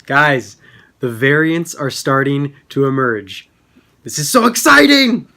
Guys, the variants are starting to emerge. This is so exciting!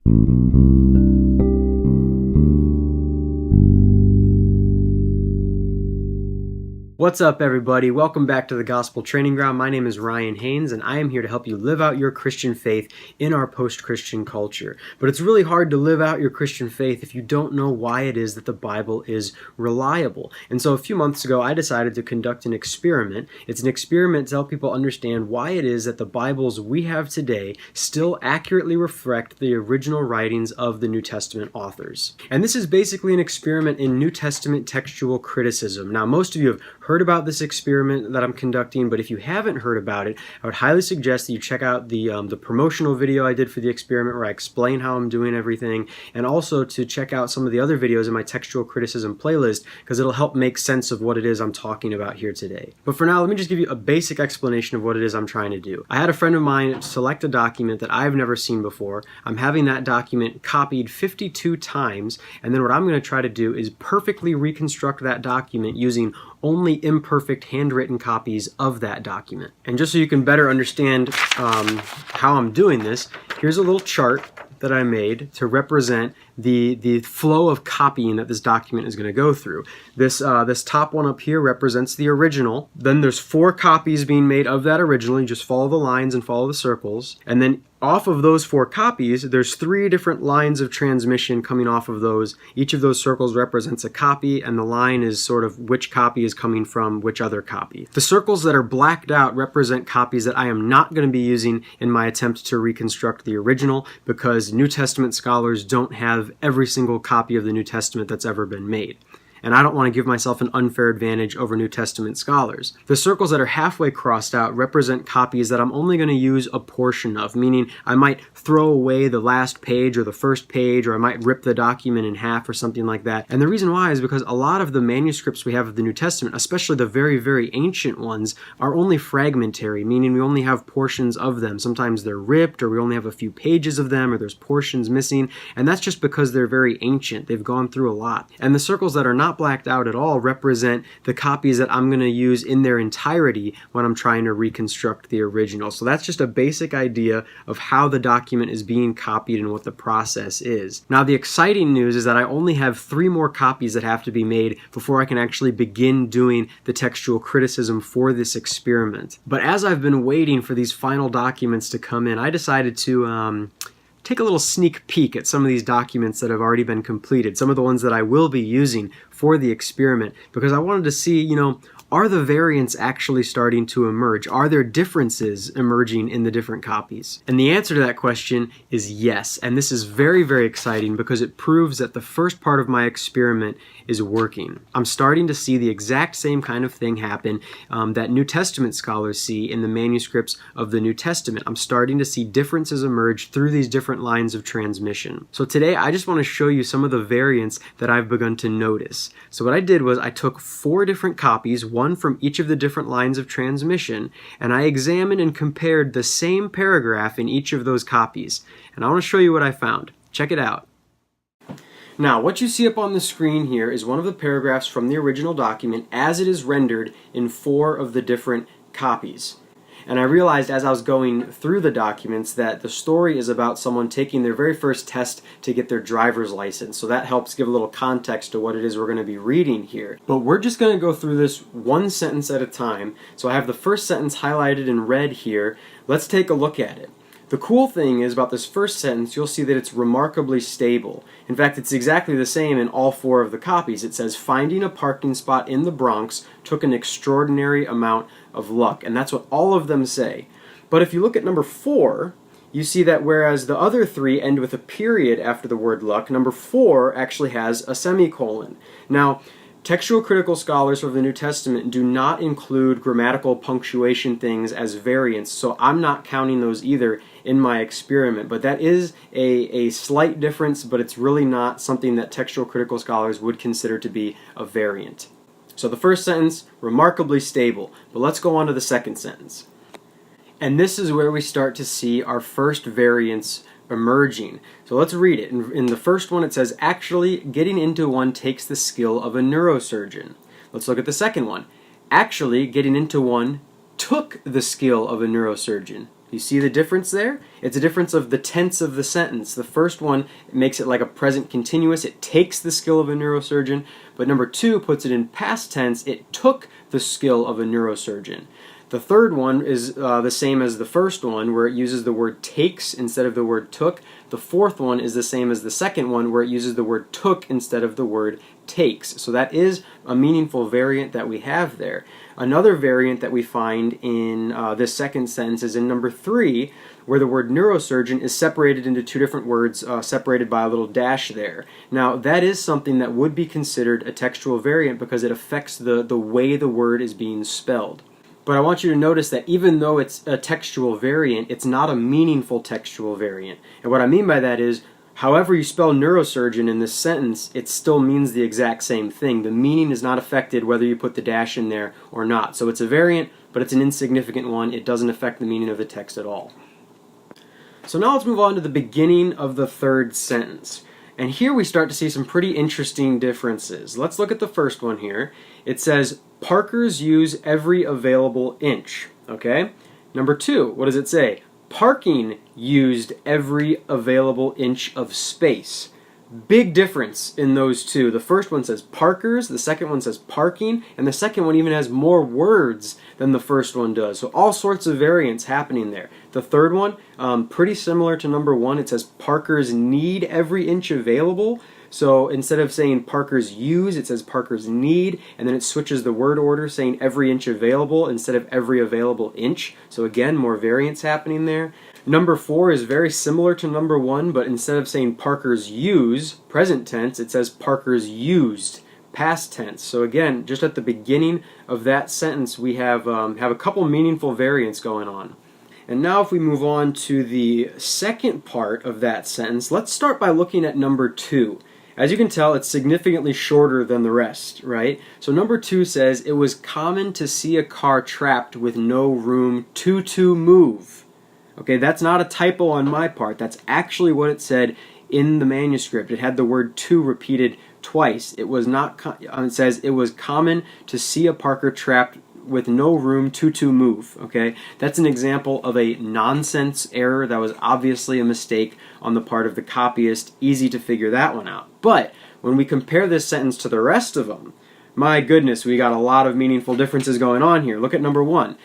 What's up, everybody? Welcome back to the Gospel Training Ground. My name is Ryan Haines, and I am here to help you live out your Christian faith in our post-Christian culture. But it's really hard to live out your Christian faith if you don't know why it is that the Bible is reliable. And so a few months ago, I decided to conduct an experiment. It's an experiment to help people understand why it is that the Bibles we have today still accurately reflect the original writings of the New Testament authors. And this is basically an experiment in New Testament textual criticism. Now, most of you have heard about this experiment that I'm conducting, but if you haven't heard about it, I would highly suggest that you check out the promotional video I did for the experiment where I explain how I'm doing everything, and also to check out some of the other videos in my textual criticism playlist, because it'll help make sense of what it is I'm talking about here today. But for now, let me just give you a basic explanation of what it is I'm trying to do. I had a friend of mine select a document that I've never seen before. I'm having that document copied 52 times, and then what I'm going to try to do is perfectly reconstruct that document using only imperfect handwritten copies of that document. And just so you can better understand how I'm doing this, here's a little chart that I made to represent the flow of copying that this document is going to go through. This top one up here represents the original. Then there's 4 copies being made of that original. You just follow the lines and follow the circles. And then off of those 4 copies, there's 3 different lines of transmission coming off of those. Each of those circles represents a copy, and the line is sort of which copy is coming from which other copy. The circles that are blacked out represent copies that I am not going to be using in my attempt to reconstruct the original, because New Testament scholars don't have every single copy of the New Testament that's ever been made. And I don't want to give myself an unfair advantage over New Testament scholars. The circles that are halfway crossed out represent copies that I'm only going to use a portion of, meaning I might throw away the last page or the first page, or I might rip the document in half or something like that. And the reason why is because a lot of the manuscripts we have of the New Testament, especially the very, very ancient ones, are only fragmentary, meaning we only have portions of them. Sometimes they're ripped, or we only have a few pages of them, or there's portions missing, and that's just because they're very ancient. They've gone through a lot. And the circles that are not blacked out at all represent the copies that I'm going to use in their entirety when I'm trying to reconstruct the original. So that's just a basic idea of how the document is being copied and what the process is. Now, the exciting news is that I only have 3 more copies that have to be made before I can actually begin doing the textual criticism for this experiment. But as I've been waiting for these final documents to come in, I decided to take a little sneak peek at some of these documents that have already been completed, some of the ones that I will be using for the experiment, because I wanted to see, are the variants actually starting to emerge? Are there differences emerging in the different copies? And the answer to that question is yes. And this is very, very exciting because it proves that the first part of my experiment is working. I'm starting to see the exact same kind of thing happen that New Testament scholars see in the manuscripts of the New Testament. I'm starting to see differences emerge through these different lines of transmission. So today I just want to show you some of the variants that I've begun to notice. So what I did was I took 4 different copies, one from each of the different lines of transmission, and I examined and compared the same paragraph in each of those copies. And I want to show you what I found. Check it out. Now, what you see up on the screen here is one of the paragraphs from the original document as it is rendered in 4 of the different copies. And I realized as I was going through the documents that the story is about someone taking their very first test to get their driver's license. So that helps give a little context to what it is we're going to be reading here. But we're just going to go through this one sentence at a time. So I have the first sentence highlighted in red here. Let's take a look at it. The cool thing is about this first sentence, you'll see that it's remarkably stable. In fact, it's exactly the same in all 4 of the copies. It says, finding a parking spot in the Bronx took an extraordinary amount of luck. And that's what all of them say. But if you look at number 4, you see that whereas the other 3 end with a period after the word luck, number 4 actually has a semicolon. Now, textual critical scholars of the New Testament do not include grammatical punctuation things as variants, so I'm not counting those either in my experiment. But that is a slight difference, but it's really not something that textual critical scholars would consider to be a variant. So the first sentence, remarkably stable. But let's go on to the second sentence. And this is where we start to see our first variants emerging. So let's read it. In the first one it says, actually, getting into one takes the skill of a neurosurgeon. Let's look at the second one. Actually, getting into one took the skill of a neurosurgeon. You see the difference there? It's a difference of the tense of the sentence. The first one makes it like a present continuous. It takes the skill of a neurosurgeon. But number 2 puts it in past tense. It took the skill of a neurosurgeon. The third one is the same as the first one, where it uses the word takes instead of the word took. The fourth one is the same as the second one, where it uses the word took instead of the word takes. So that is a meaningful variant that we have there. Another variant that we find in this second sentence is in number 3, where the word neurosurgeon is separated into 2 different words, separated by a little dash there. Now, that is something that would be considered a textual variant because it affects the way the word is being spelled. But I want you to notice that even though it's a textual variant, it's not a meaningful textual variant. And what I mean by that is, however you spell neurosurgeon in this sentence, it still means the exact same thing. The meaning is not affected whether you put the dash in there or not. So it's a variant, but it's an insignificant one. It doesn't affect the meaning of the text at all. So now let's move on to the beginning of the third sentence. And here we start to see some pretty interesting differences. Let's look at the first one here. It says, Parkers use every available inch. Okay? Number 2, what does it say? Parking used every available inch of space. Big difference in those two. The first one says parkers, the second one says parking, and the second one even has more words than the first one does. So all sorts of variants happening there. The third one, pretty similar to number 1. It says parkers need every inch available. So instead of saying parkers use, it says parkers need, and then it switches the word order, saying every inch available instead of every available inch. So again, more variants happening there. Number 4 is very similar to number 1, but instead of saying parkers use, present tense, it says parkers used, past tense. So again, just at the beginning of that sentence, we have a couple meaningful variants going on. And now if we move on to the second part of that sentence, let's start by looking at number 2. As you can tell, it's significantly shorter than the rest, right? So number 2 says, it was common to see a car trapped with no room to move. Okay, that's not a typo on my part. That's actually what it said in the manuscript. It had the word to repeated twice. It was not. It says it was common to see a Parker trapped with no room to move. Okay, that's an example of a nonsense error. That was obviously a mistake on the part of the copyist. Easy to figure that one out. But when we compare this sentence to the rest of them, my goodness, we got a lot of meaningful differences going on here. Look at number 1.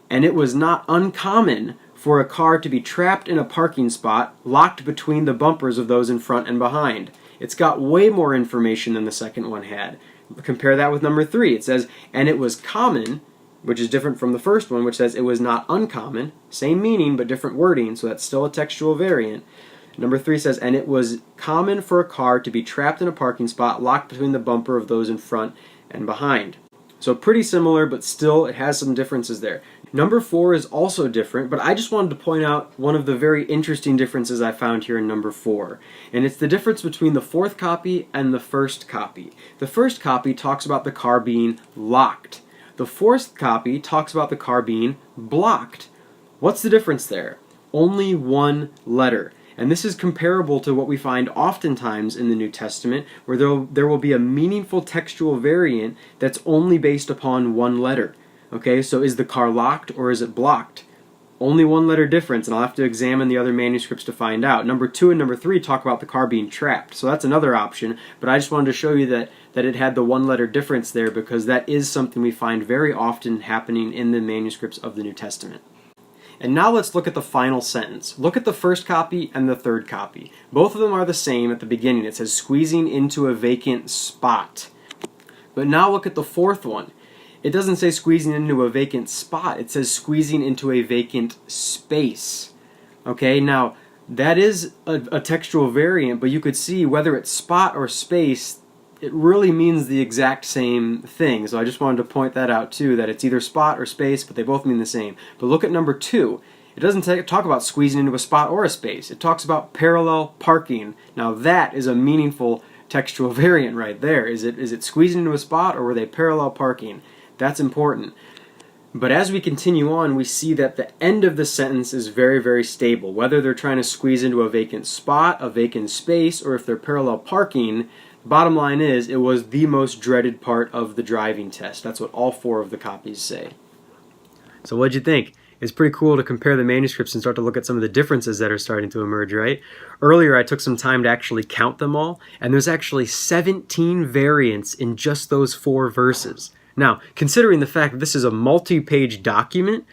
And it was not uncommon for a car to be trapped in a parking spot, locked between the bumpers of those in front and behind. It's got way more information than the second one had. Compare that with number 3. It says, and it was common, which is different from the first one, which says it was not uncommon. Same meaning, but different wording, so that's still a textual variant. Number 3 says, and it was common for a car to be trapped in a parking spot, locked between the bumper of those in front and behind. So pretty similar, but still it has some differences there. Number 4 is also different, but I just wanted to point out one of the very interesting differences I found here in number 4. And it's the difference between the fourth copy and the first copy. The first copy talks about the car being locked. The fourth copy talks about the car being blocked. What's the difference there? Only one letter. And this is comparable to what we find oftentimes in the New Testament, where there will be a meaningful textual variant that's only based upon one letter. Okay, so is the car locked or is it blocked? Only one letter difference, and I'll have to examine the other manuscripts to find out. Number 2 and number 3 talk about the car being trapped, so that's another option, but I just wanted to show you that it had the one letter difference there because that is something we find very often happening in the manuscripts of the New Testament. And now let's look at the final sentence. Look at the first copy and the third copy. Both of them are the same at the beginning. It says squeezing into a vacant spot. But now look at the fourth one. It doesn't say squeezing into a vacant spot. It says squeezing into a vacant space. Okay, now that is a textual variant, but you could see whether it's spot or space, it really means the exact same thing. So I just wanted to point that out too, that it's either spot or space, but they both mean the same. But look at number 2. It doesn't talk about squeezing into a spot or a space. It talks about parallel parking. Now that is a meaningful textual variant right there. Is it squeezing into a spot or were they parallel parking? That's important. But as we continue on, we see that the end of the sentence is very, very stable. Whether they're trying to squeeze into a vacant spot, a vacant space, or if they're parallel parking, bottom line is, it was the most dreaded part of the driving test. That's what all 4 of the copies say. So what'd you think? It's pretty cool to compare the manuscripts and start to look at some of the differences that are starting to emerge, right? Earlier, I took some time to actually count them all, and there's actually 17 variants in just those 4 verses. Now, considering the fact that this is a multi-page document,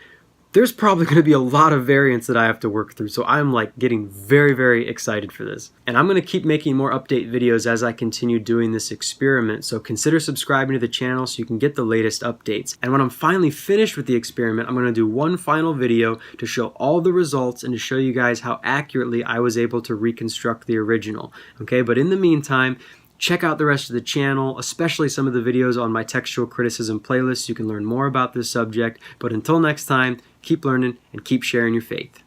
there's probably going to be a lot of variants that I have to work through, so I'm like getting very, very excited for this. And I'm going to keep making more update videos as I continue doing this experiment, so consider subscribing to the channel so you can get the latest updates. And when I'm finally finished with the experiment, I'm going to do one final video to show all the results and to show you guys how accurately I was able to reconstruct the original. Okay, but in the meantime, check out the rest of the channel, especially some of the videos on my textual criticism playlist. You can learn more about this subject. But until next time, keep learning and keep sharing your faith.